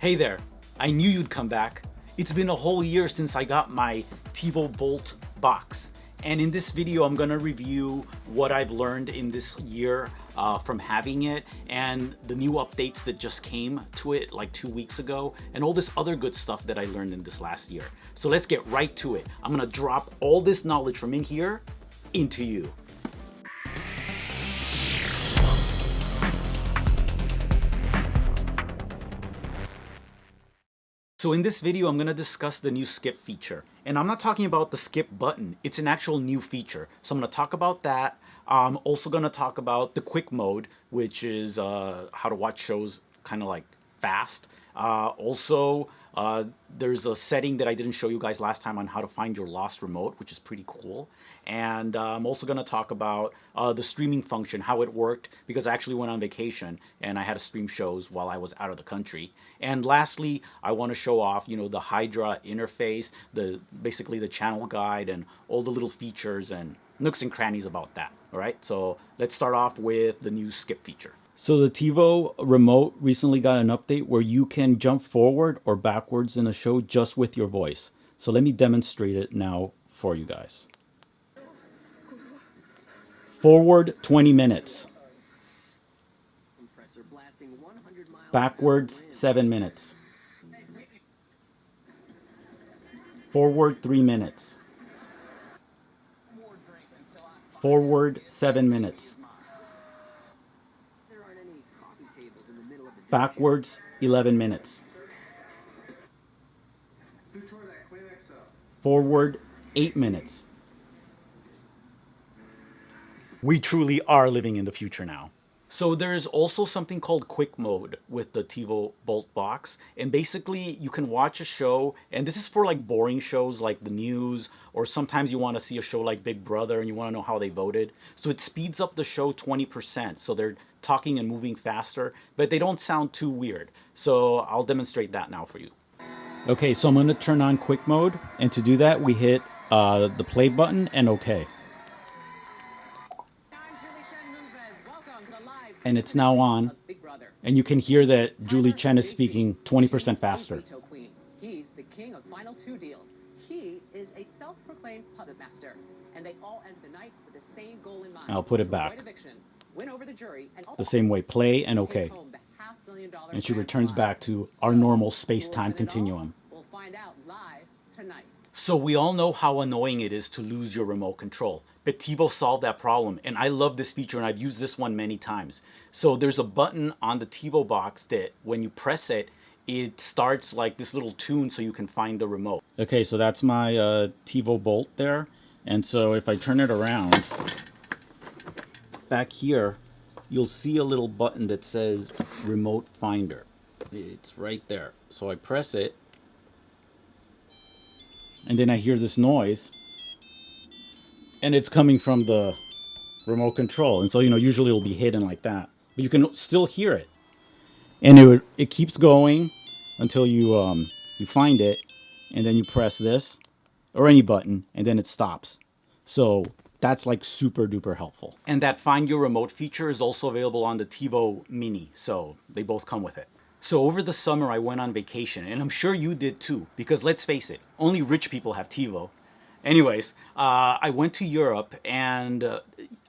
Hey there, I knew you'd come back. It's been a whole year since I got my Tivo Bolt Vox. And in this video, I'm gonna review what I've learned in this year from having it and the new updates that just came to it like 2 weeks ago and all this other good stuff that I learned in this last year. So let's get right to it. I'm gonna drop all this knowledge from in here into you. So in this video, I'm going to discuss the new skip feature. And I'm not talking about the skip button. It's an actual new feature. So I'm going to talk about that. I'm also going to talk about the quick mode, which is how to watch shows kind of like fast. There's a setting that I didn't show you guys last time on how to find your lost remote, which is pretty cool. And I'm also going to talk about the streaming function, how it worked, because I actually went on vacation and I had to stream shows while I was out of the country. And lastly, I want to show off, the Hydra interface, basically the channel guide and all the little features and nooks and crannies about that. All right, so let's start off with the new skip feature. So the Tivo remote recently got an update where you can jump forward or backwards in a show just with your voice. So let me demonstrate it now for you guys. Forward 20 minutes. Backwards 7 minutes. Forward 3 minutes. Forward 7 minutes. Backwards 11 minutes. Forward 8 minutes. We truly are living in the future now. So there's also something called quick mode with the Tivo Bolt Vox. And basically you can watch a show, and this is for like boring shows like the news, or sometimes you want to see a show like Big Brother and you want to know how they voted. So it speeds up the show 20%. So they're talking and moving faster, but they don't sound too weird. So I'll demonstrate that now for you. Okay, so I'm going to turn on quick mode. And to do that, we hit the play button and OK. And it's now on, and you can hear that Julie Chen is speaking 20% faster. He's the king of final two deals. He is a self-proclaimed puppet master, and they all end the night with the same goal in mind. I'll put it back. Win over the jury, and the same way, play and OK. And she returns back to our normal space-time continuum. We'll find out live tonight. So we all know how annoying it is to lose your remote control. But Tivo solved that problem, and I love this feature, and I've used this one many times. So there's a button on the Tivo box that when you press it, it starts like this little tune so you can find the remote. Okay, so that's my Tivo Bolt there. And so if I turn it around, back here, you'll see a little button that says Remote Finder. It's right there. So I press it, and then I hear this noise. And it's coming from the remote control. And so, usually it'll be hidden like that. But you can still hear it. And it keeps going until you find it. And then you press this or any button, and then it stops. So that's like super duper helpful. And that Find Your Remote feature is also available on the Tivo Mini. So they both come with it. So over the summer, I went on vacation. And I'm sure you did too. Because let's face it, only rich people have Tivo. Anyways, I went to Europe, and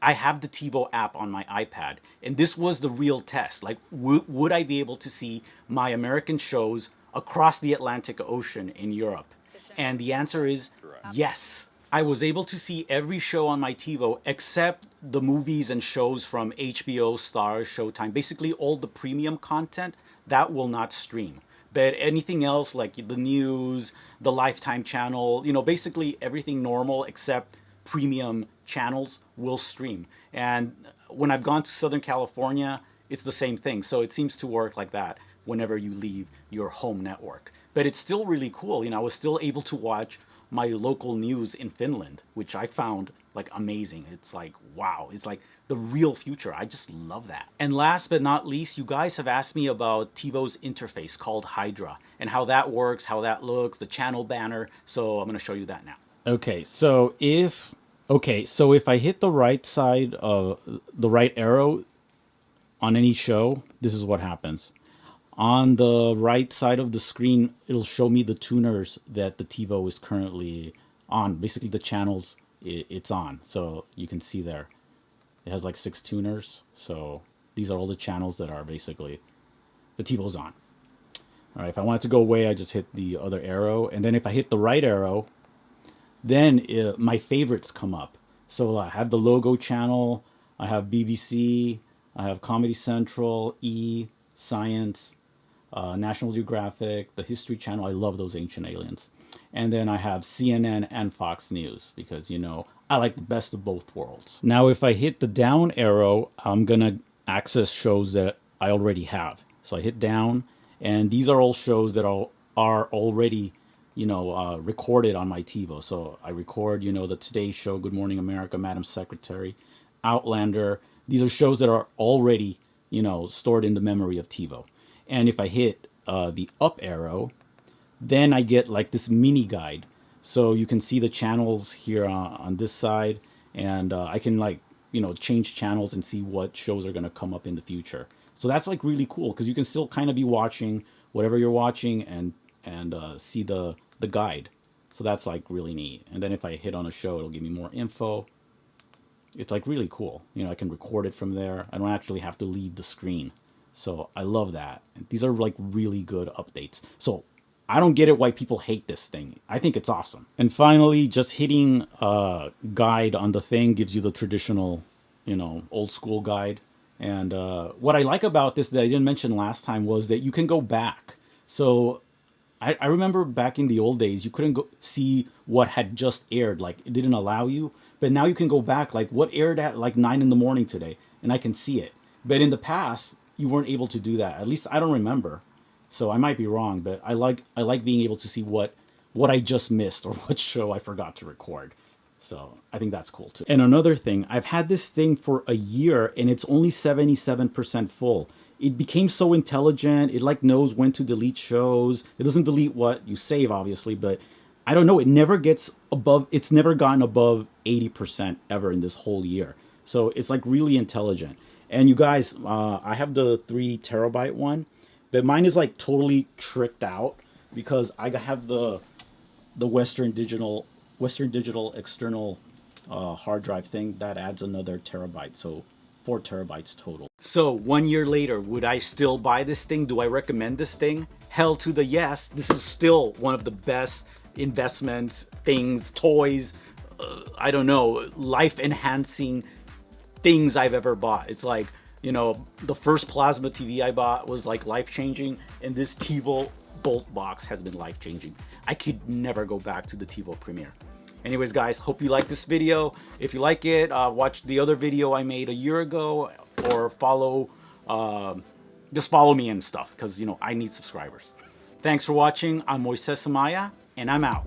I have the Tivo app on my iPad. And this was the real test. Like, would I be able to see my American shows across the Atlantic Ocean in Europe? And the answer is yes. I was able to see every show on my Tivo except the movies and shows from HBO, Starz, Showtime. Basically, all the premium content, that will not stream. But anything else like the news, the Lifetime channel, basically everything normal except premium channels will stream. And when I've gone to Southern California, it's the same thing. So it seems to work like that whenever you leave your home network. But it's still really cool. I was still able to watch my local news in Finland, which I found like amazing. It's like, wow, it's like the real future. I just love that. And last but not least, you guys have asked me about Tivo's interface called Hydra and how that works, how that looks, the channel banner. So I'm going to show you that now. Okay, so if I hit the right side of the right arrow on any show, this is what happens. On the right side of the screen, it'll show me the tuners that the TiVo is currently on. Basically, the channels it's on. So you can see there. It has like 6 tuners. So these are all the channels that are basically the TiVo's on. All right, if I want it to go away, I just hit the other arrow. And then if I hit the right arrow, then my favorites come up. So I have the logo channel, I have BBC, I have Comedy Central, E, Science, National Geographic, the History Channel. I love those ancient aliens. And then I have CNN and Fox News because, you know, I like the best of both worlds. Now, if I hit the down arrow, I'm going to access shows that I already have. So I hit down, and these are all shows that are already, you know, recorded on my TiVo. So I record, you know, the Today Show, Good Morning America, Madam Secretary, Outlander. These are shows that are already, you know, stored in the memory of TiVo. And if I hit the up arrow, then I get like this mini guide. So you can see the channels here on this side, and I can, like, you know, change channels and see what shows are going to come up in the future. So that's like really cool because you can still kind of be watching whatever you're watching and see the guide. So that's like really neat. And then if I hit on a show, it'll give me more info. It's like really cool. You know, I can record it from there. I don't actually have to leave the screen. So I love that. These are like really good updates. So I don't get it why people hate this thing. I think it's awesome. And finally, just hitting guide on the thing gives you the traditional, you know, old school guide. And what I like about this that I didn't mention last time was that you can go back. So I remember back in the old days, you couldn't go see what had just aired. Like, it didn't allow you. But now you can go back, like, what aired at like 9 in the morning today, and I can see it. But in the past, you weren't able to do that. At least I don't remember. So I might be wrong, but I like being able to see what I just missed or what show I forgot to record. So I think that's cool too. And another thing, I've had this thing for a year and it's only 77% full. It became so intelligent. It like knows when to delete shows. It doesn't delete what you save, obviously, but I don't know. It never gets above, it's never gotten above 80% ever in this whole year. So it's like really intelligent. And you guys, I have the 3 terabyte one, but mine is like totally tricked out because I have the Western Digital external hard drive thing that adds another terabyte. So 4 terabytes total. So 1 year later, would I still buy this thing? Do I recommend this thing? Hell to the yes. This is still one of the best investments, things, toys, I don't know, life enhancing things I've ever bought. It's like, you know, the first plasma TV I bought was like life changing, and this Tivo Bolt Vox has been life changing. I could never go back to the Tivo Premiere. Anyways, guys, hope you like this video. If you like it, watch the other video I made a year ago, or follow, just follow me and stuff, because, you know, I need subscribers. Thanks for watching. I'm Moises Amaya, and I'm out.